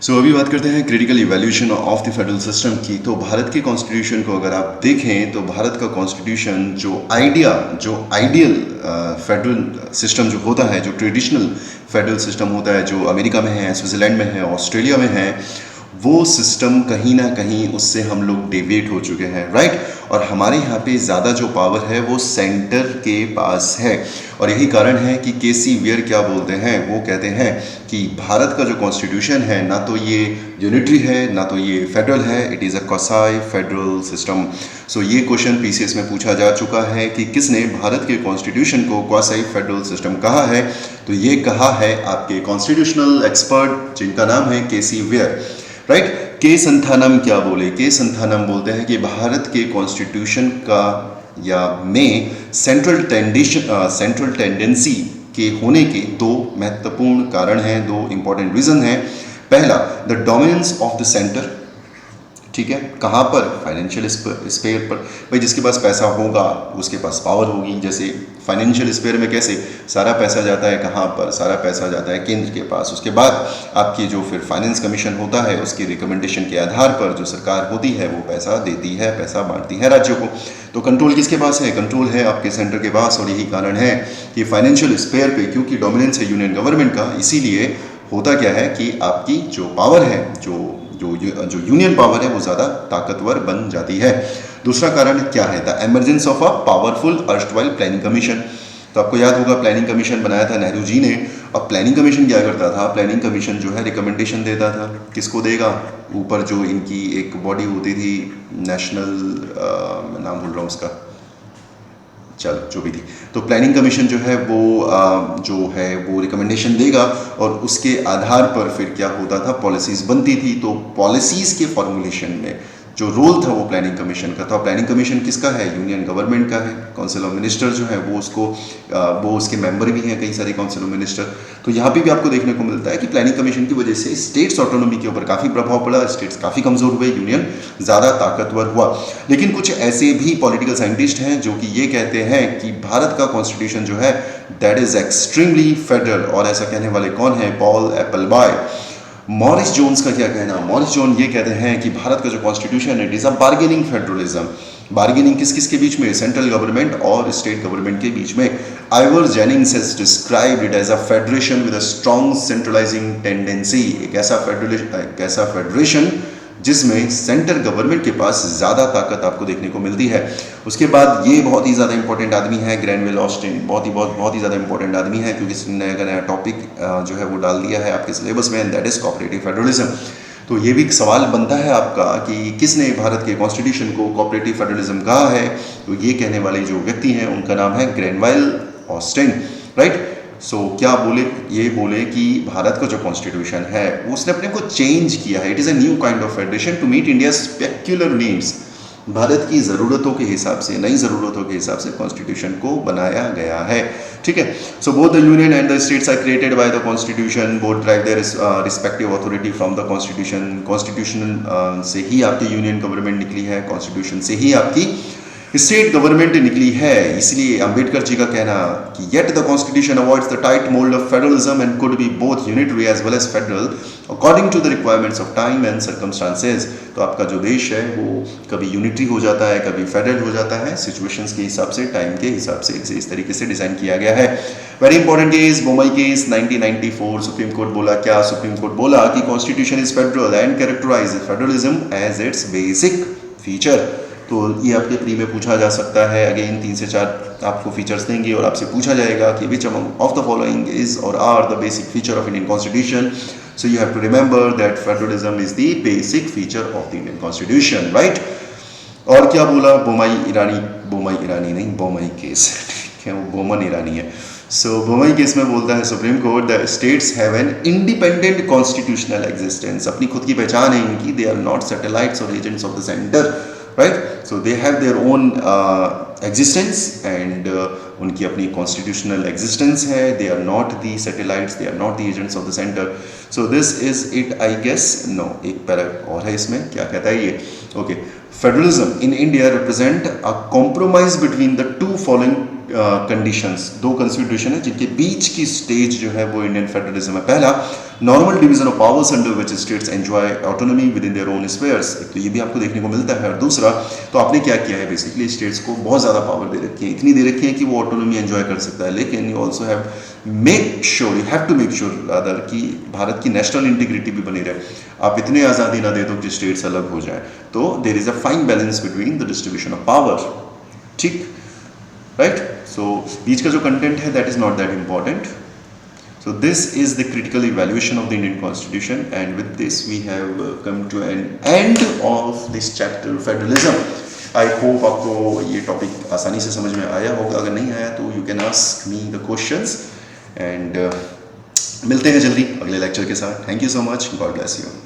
अभी बात करते हैं critical evaluation of the federal system की। तो भारत के कॉन्स्टिट्यूशन को अगर आप देखें तो भारत का कॉन्स्टिट्यूशन जो आइडियल फेडरल सिस्टम जो होता है, जो ट्रेडिशनल फेडरल सिस्टम होता है, जो अमेरिका में है, स्विट्ज़रलैंड में है, ऑस्ट्रेलिया में है, वो सिस्टम कहीं ना कहीं उससे हम लोग डेविएट हो चुके हैं, राइट। और हमारे यहाँ पे ज़्यादा जो पावर है वो सेंटर के पास है। और यही कारण है कि केसी वेयर क्या बोलते हैं, वो कहते हैं कि भारत का जो कॉन्स्टिट्यूशन है ना तो ये यूनिटरी है ना तो ये फेडरल है, it is a quasi federal system. So ये क्वेश्चन पीसीएस में पूछा जा चुका है कि किसने भारत के कॉन्स्टिट्यूशन को क्वासी फेडरल सिस्टम कहा है। तो ये कहा है आपके कॉन्स्टिट्यूशनल एक्सपर्ट जिनका नाम है केसी वेयर, राइट। के संथानम क्या बोले, के संथानम बोलते हैं कि भारत के कॉन्स्टिट्यूशन का या में सेंट्रल टेंडेंसी के होने के दो महत्वपूर्ण कारण हैं, दो इंपॉर्टेंट रीजन हैं। पहला, the dominance of the centre, ठीक है, कहाँ पर, फाइनेंशियल स्पेयर पर। भाई जिसके पास पैसा होगा उसके पास पावर होगी। जैसे फाइनेंशियल स्पेयर में कैसे सारा पैसा जाता है, कहाँ पर सारा पैसा जाता है, केंद्र के पास। उसके बाद आपकी जो फिर फाइनेंस कमीशन होता है उसकी रिकमेंडेशन के आधार पर जो सरकार होती है वो पैसा देती है, पैसा बांटती है राज्यों को। तो कंट्रोल किसके पास है, कंट्रोल है आपके सेंटर के पास। और यही कारण है कि फाइनेंशियल स्पेयर पे क्योंकि डोमिनेंस है यूनियन गवर्नमेंट का, इसीलिए होता क्या है कि आपकी जो पावर है, जो यूनियन पावर है वो ज़्यादा ताकतवर बन जाती है। दूसरा कारण क्या है, the emergence of a powerful erstwhile planning commission. तो आपको याद होगा प्लानिंग कमीशन बनाया था नेहरू जी ने। अब प्लानिंग कमीशन क्या करता था, प्लानिंग कमीशन जो है रिकमेंडेशन देता था, किसको देगा, ऊपर जो इनकी एक बॉडी होती थी नेशनल, नाम भूल रहा हूँ उसका, चलो जो भी थी। तो प्लानिंग कमीशन जो है वो रिकमेंडेशन देगा और उसके आधार पर फिर क्या होता था, पॉलिसीज़ बनती थी। तो पॉलिसीज़ के फॉर्मुलेशन में जो रोल था वो प्लानिंग कमीशन का था। प्लानिंग कमीशन किसका है, यूनियन गवर्नमेंट का है। काउंसिल ऑफ मिनिस्टर जो है वो उसके मेंबर भी हैं कई सारे काउंसिल ऑफ मिनिस्टर। तो यहाँ पे भी आपको देखने को मिलता है कि प्लानिंग कमीशन की वजह से स्टेट्स ऑटोनॉमी के ऊपर काफ़ी प्रभाव पड़ा, स्टेट्स काफ़ी कमज़ोर हुए, यूनियन ज़्यादा ताकतवर हुआ। लेकिन कुछ ऐसे भी पॉलिटिकल साइंटिस्ट हैं जो कि ये कहते हैं कि भारत का कॉन्स्टिट्यूशन जो है दैट इज़ एक्सट्रीमली फेडरल। और ऐसा कहने वाले कौन है, पॉल एप्पलबाय। मॉरिस जोन्स का क्या कहना, मॉरिस जोन ये कहते हैं कि भारत का जो कॉन्स्टिट्यूशन है it is a bargaining federalism. Bargaining किस किस के बीच में, सेंट्रल गवर्नमेंट और स्टेट गवर्नमेंट के बीच में। Ivor Jennings has described it as a federation with a strong centralising tendency. एक ऐसा फेडरेशन जिसमें सेंटर गवर्नमेंट के पास ज़्यादा ताकत आपको देखने को मिलती है। उसके बाद ये बहुत ही ज़्यादा इंपॉर्टेंट आदमी है ग्रैनवेल ऑस्टिन, बहुत ही ज़्यादा इंपॉर्टेंट आदमी है क्योंकि इसने नया टॉपिक जो है वो डाल दिया है आपके सिलेबस में, and that is cooperative federalism. तो ये भी एक सवाल बनता है आपका कि किसने भारत के कॉन्स्टिट्यूशन को कोऑपरेटिव फेडरलिज्म कहा है। तो ये कहने वाले जो व्यक्ति हैं उनका नाम है ग्रैनवेल ऑस्टिन, राइट। सो क्या बोले, ये बोले कि भारत का जो कॉन्स्टिट्यूशन है उसने अपने को चेंज किया है। It is a new kind of federation to meet India specular needs. भारत की ज़रूरतों के हिसाब से, नई ज़रूरतों के हिसाब से कॉन्स्टिट्यूशन को बनाया गया है, ठीक है। So both the union and the states are created by the constitution, both drive their respective authority from the constitution. Constitution से ही आपकी यूनियन गवर्नमेंट निकली है, कॉन्स्टिट्यूशन से ही आपकी स्टेट गवर्नमेंट निकली है। इसलिए अंबेडकर जी का कहना कि yet the constitution avoids the tight mould of federalism and could be both unitary as well as federal according to the requirements of time and circumstances. तो आपका जो देश है वो कभी यूनिटरी हो जाता है, कभी फेडरल हो जाता है, सिचुएशंस के हिसाब से, टाइम के हिसाब से इस तरीके से डिज़ाइन किया गया है। Very important case, Bommai case 1994। Supreme court बोला क्या, सुप्रीम कोर्ट बोला कि constitution is federal and characterise federalism as its basic feature. तो ये आपके प्री में पूछा जा सकता है। अगेन 3 से 4 आपको फीचर्स देंगे और आपसे पूछा जाएगा कि which among of the following is और are the basic feature of Indian constitution. So you have to remember that federalism is the basic feature of the Indian constitution, right. और क्या बोला, बोमई नहीं, बोमई केस, ठीक है, वो बोमन ईरानी है। सो बोमई केस में बोलता है supreme court the states have an independent constitutional existence. अपनी खुद की पहचान है इनकी, दे आर नॉट सैटेलाइट्स और agents of the centre, right? So they have their own existence and उनकी अपनी constitutional existence है. They are not the satellites, they are not the agents of the center. So this is it, I guess. No, एक para और है इसमें, क्या कहता है ये? Okay, federalism in India represent a compromise between the two following conditions, दो constitution है जिनके बीच की स्टेज जो है वो इंडियन फेडरलिज्म है। पहला, normal division of powers under which states enjoy autonomy with in their own spheres, तो ये भी आपको देखने को मिलता है। और दूसरा, तो आपने क्या किया है, बेसिकली स्टेट्स को बहुत ज़्यादा पावर दे रखी है, इतनी दे रखी है कि वो ऑटोनॉमी एंजॉय कर सकता है, लेकिन you also have you have to make sure rather कि भारत की नेशनल इंटीग्रिटी भी बनी रहे। आप इतने आज़ादी ना दे दो कि स्टेट्स अलग हो जाए। तो there is a fine balance between the distribution of power, ठीक, राइट। सो बीच का जो कंटेंट है that is not that important. So this is the critical evaluation of the Indian Constitution, and with this we have come to an end of this chapter federalism. I hope आपको ये topic आसानी से समझ में आया होगा, अगर नहीं आया तो you can ask me the questions, and मिलते हैं जल्दी अगले लेक्चर के साथ। Thank you so much, God bless you.